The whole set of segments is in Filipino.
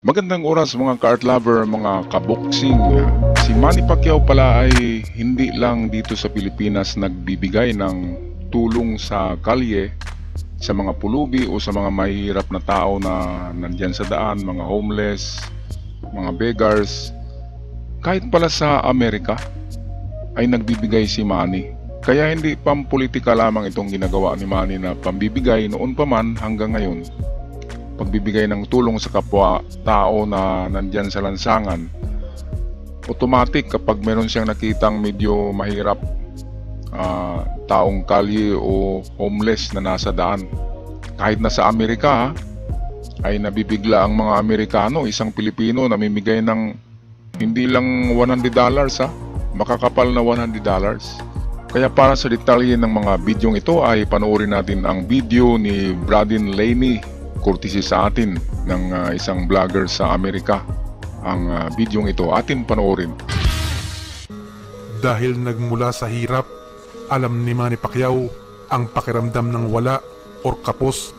Magandang oras mga ka-art lover, mga kaboksing. Si Manny Pacquiao pala ay hindi lang dito sa Pilipinas nagbibigay ng tulong sa kalye sa mga pulubi o sa mga mahihirap na tao na nandyan sa daan, mga homeless, mga beggars. Kahit pala sa Amerika ay nagbibigay si Manny. Kaya hindi pampolitika lamang itong ginagawa ni Manny na pambibigay noon pa man hanggang ngayon. Pagbibigay ng tulong sa kapwa tao na nandyan sa lansangan, automatic kapag meron siyang nakitang medyo mahirap, taong kalye o homeless na nasa daan, kahit na sa Amerika ay nabibigla ang mga Amerikano, isang Pilipino namimigay ng hindi lang $100 makakapal na $100. Kaya para sa detalye ng mga bidyong ito ay panoorin natin ang video ni Bradin Laney, courtesy sa atin ng isang vlogger sa Amerika. Ang bidyong ito atin panoorin. Dahil nagmula sa hirap, alam ni Manny Pacquiao ang pakiramdam ng wala or kapos.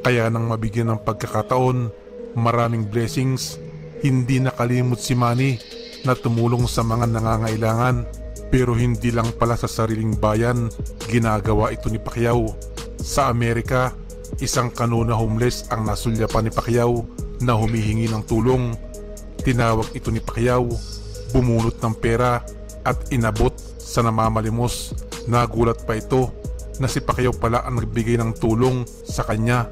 Kaya nang mabigyan ng pagkakataon, maraming blessings, hindi nakalimot si Manny na tumulong sa mga nangangailangan. Pero hindi lang pala sa sariling bayan ginagawa ito ni Pacquiao. Sa Amerika, isang kanuna homeless ang nasulyapan ni Pacquiao na humihingi ng tulong. Tinawag ito ni Pacquiao, bumunot ng pera at inabot sa namamalimos. Nagulat pa ito na si Pacquiao pala ang nagbigay ng tulong sa kanya.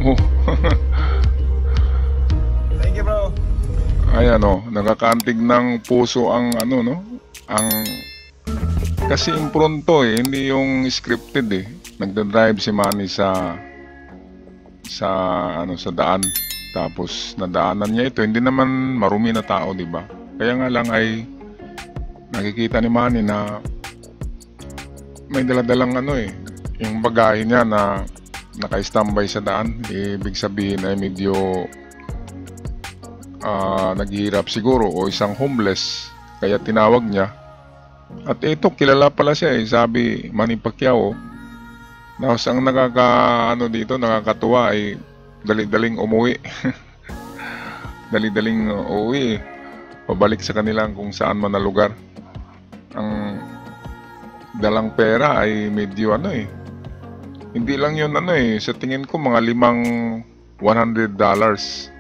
Oh. Ay nakakaantig ng puso ang ang kasi impronto hindi yung scripted Nagda-drive si Manny sa daan. Tapos nadaanan niya ito, hindi naman marumi na tao, 'di ba? Kaya nga lang ay nakikita ni Manny na may daladalang yung bagahe niya na naka-standby sa daan. Ibig sabihin ay medyo naghihirap siguro o isang homeless, kaya tinawag niya. At ito, kilala pala siya sabi Manny Pacquiao. Ang nakakatuwa ay dali-daling umuwi. Dali-daling uuwi, pabalik sa kanilang kung saan man na lugar. Ang dalang pera ay medyo hindi lang yun sa tingin ko mga $500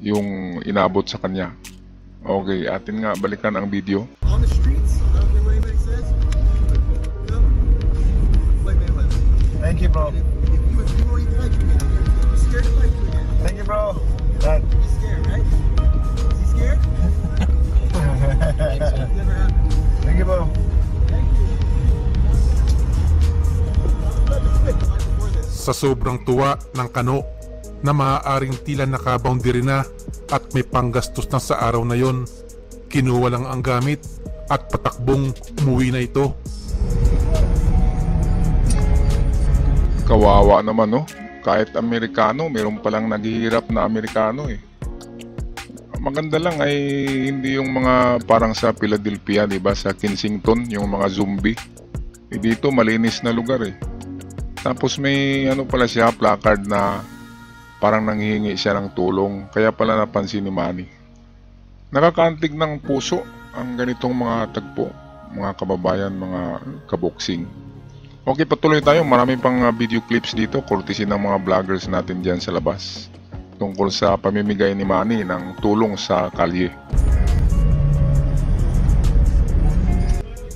yung inabot sa kanya. Okay, atin nga balikan ang video. On the streets, I don't care what anybody says. Thank you, bro. If you were even like me, you're scared to fight again. Thank you, bro. He's scared, right? Is he scared? Never happened. Thank you, bro. Sa sobrang tuwa ng kano na maaaring tila nakaboundary na at may panggastos na sa araw na yon, kinuha lang ang gamit at patakbong umuwi na ito. Kawawa naman kahit Amerikano, meron palang naghihirap na Amerikano Maganda lang ay hindi yung mga parang sa Philadelphia, diba, sa Kensington, yung mga zombie. Dito malinis na lugar Tapos may pala siya, placard na parang nanghihingi siya ng tulong. Kaya pala napansin ni Manny. Nakakaantig ng puso ang ganitong mga tagpo, mga kababayan, mga kaboksing. Okay, patuloy tayo. Marami pang video clips dito, courtesy ng mga vloggers natin dyan sa labas, tungkol sa pamimigay ni Manny ng tulong sa kalye.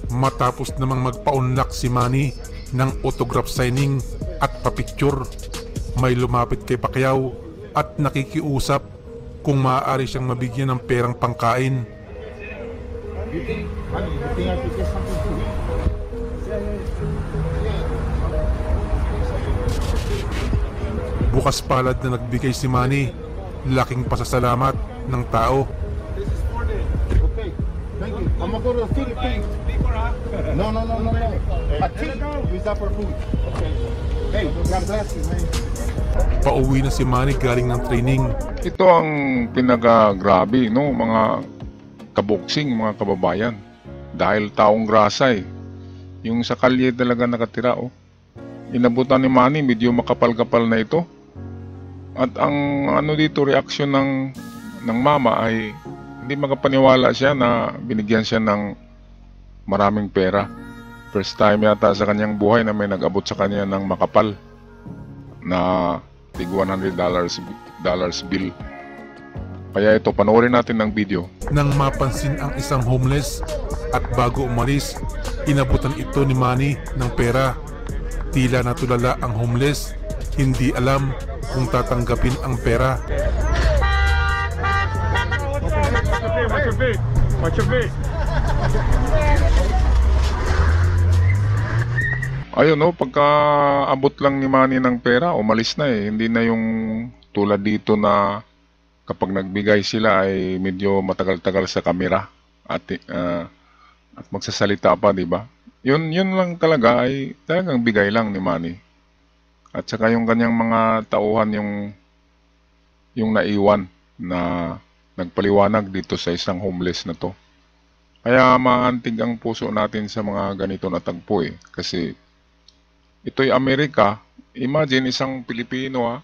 Matapos namang magpa-unlock si Manny ng autograph signing at papicture, may lumapit kay Pacquiao at nakikiusap kung maaari siyang mabigyan ng perang pangkain. Bukas palad na nagbigay si Manny, laking pasasalamat ng tao. Okay, thank you. I'm gonna go to the Philippines. No. A tea is that for food. Okay. Hey, God bless you, man. Pauwi na si Manny galing ng training. Ito ang pinaka-grabe, mga kaboksing, mga kababayan. dahil taong grasa eh. Yung sa kalye talaga nakatira oh. Inabutan ni Manny, medyo makapal-kapal na ito. At ang ano dito, reaksyon ng mama ay hindi makapaniwala siya na binigyan siya ng maraming pera. First time yata sa kanyang buhay na may nag-abot sa kanya ng makapal na tig $100 bill. Kaya ito, panoorin natin ng video. Nang mapansin ang isang homeless at bago umalis, inabutan ito ni Manny ng pera. Tila natulala ang homeless, hindi alam kung tatanggapin ang pera. Ayun no, pagka abot lang ni Manny ng pera, umalis na eh. Hindi na yung tulad dito na kapag nagbigay sila ay medyo matagal-tagal sa kamera at magsasalita pa, di ba? Yun lang talaga ay talagang bigay lang ni Manny. At saka yung kanyang mga tauhan yung naiwan na nagpaliwanag dito sa isang homeless na to. Kaya maantig ang puso natin sa mga ganito na tagpo eh. Kasi ito'y Amerika. Imagine isang Pilipino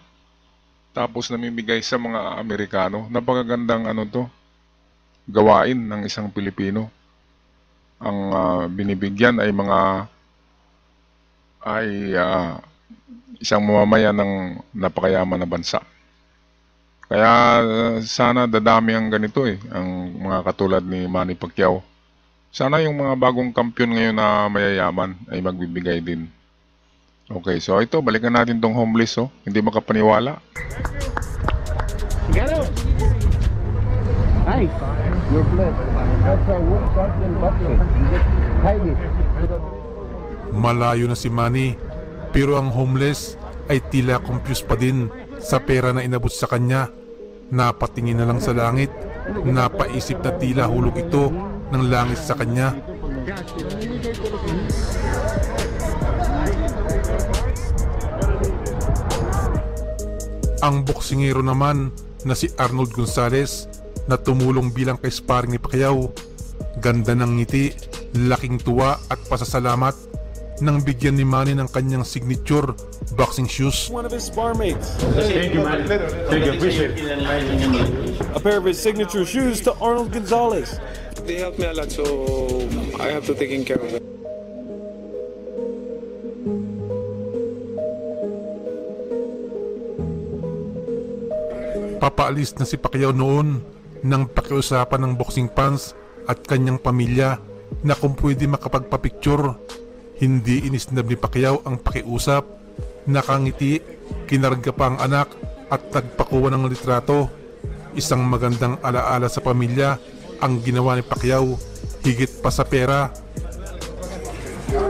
tapos namimigay sa mga Amerikano. Napakagandang ano to, gawain ng isang Pilipino. Ang binibigyan ay isang mamamayan ng napakayaman na bansa. Kaya sana dadami ang ganito eh, ang mga katulad ni Manny Pacquiao. Sana yung mga bagong kampiyon ngayon na mayayaman ay magbibigay din. Okay, so ito, balikan natin tong homeless oh, hindi makapaniwala. Get out! Hi! Your blood. That's a wood something bucket. Just hide it. Malayo na si Manny, pero ang homeless ay tila confused pa din sa pera na inabot sa kanya. Napatingin na lang sa langit, napaisip na tila hulog ito ng langit sa kanya. Ang boksingero naman na si Arnold Gonzalez na tumulong bilang ka-sparring ni Pacquiao, ganda ng ngiti, laking tuwa at pasasalamat nang bigyan ni Manny ng kanyang signature boxing shoes. One of his sparmates. Thank you, man. Thank you. Appreciate it. A pair of his signature shoes to Arnold Gonzalez. They help me a lot, so I have to take care of it. Papaalis na si Pacquiao noon nang pakiusapan ng boxing fans at kanyang pamilya na kung pwede makapagpapicture. Hindi inisnab ni Pacquiao ang pakiusap, nakangiti, kinarga pa ang anak at nagpakuha ng litrato. Isang magandang alaala sa pamilya ang ginawa ni Pacquiao, higit pa sa pera. 1,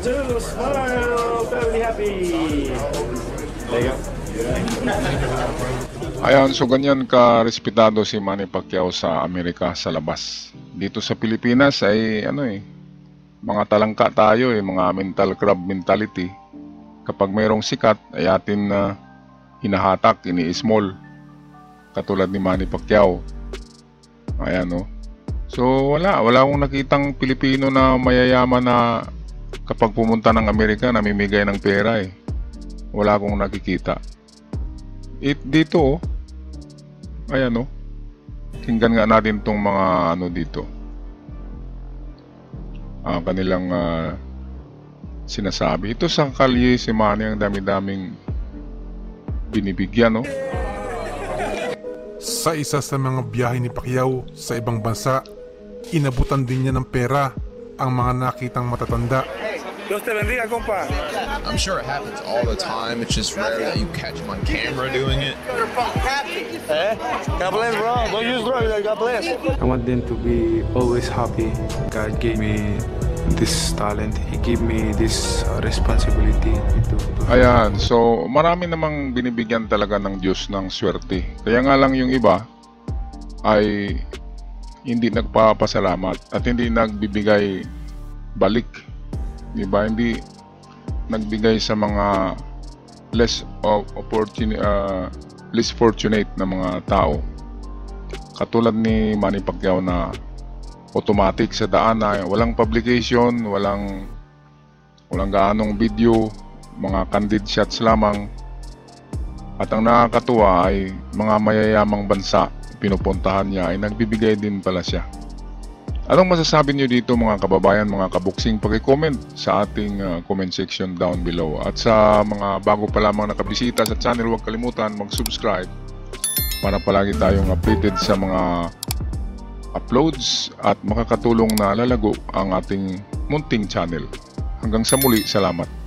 2, smile, very happy. There you go. Ayan, so ganyan ka-respetado si Manny Pacquiao sa Amerika, sa labas. Dito sa Pilipinas ay mga talangka tayo mga mental crab mentality. Kapag mayroong sikat ay atin na hinahatak, ini-small. Katulad ni Manny Pacquiao. Ayan So wala akong nakitang Pilipino na mayayaman na kapag pumunta ng Amerika namimigay ng pera Wala akong nakikita. Dito ayan tingnan nga natin tong mga dito. Kanilang sinasabi. Ito sa kalye si Manny, ang dami-daming binibigyan Sa isa sa mga biyahe ni Pacquiao sa ibang bansa, inabutan din niya ng pera ang mga nakitang matatanda. Dios te bendiga, compa. I'm sure it happens all the time. It's just rare that you catch him on camera doing it. God bless, bro. Don't use drugs. God bless. I want them to be always happy. God gave me this talent. He gave me this responsibility to Ayan, so marami namang binibigyan talaga ng Diyos ng swerte. Kaya nga lang yung iba ay hindi nagpapasalamat at hindi nagbibigay balik. Diba? Hindi nagbigay sa mga less fortunate na mga tao. Katulad ni Manny Pacquiao na automatic sa daan na walang publication, walang gaanong video, mga candid shots lamang. At ang nakakatuwa ay mga mayayamang bansa pinupuntahan niya ay nagbibigay din pala siya. Anong masasabi niyo dito mga kababayan, mga kaboksing? Paki-comment sa ating comment section down below. At sa mga bago pa lamang nakabisita sa channel, huwag kalimutan mag-subscribe para palagi tayong updated sa mga uploads at makakatulong na lalago ang ating munting channel. Hanggang sa muli, salamat.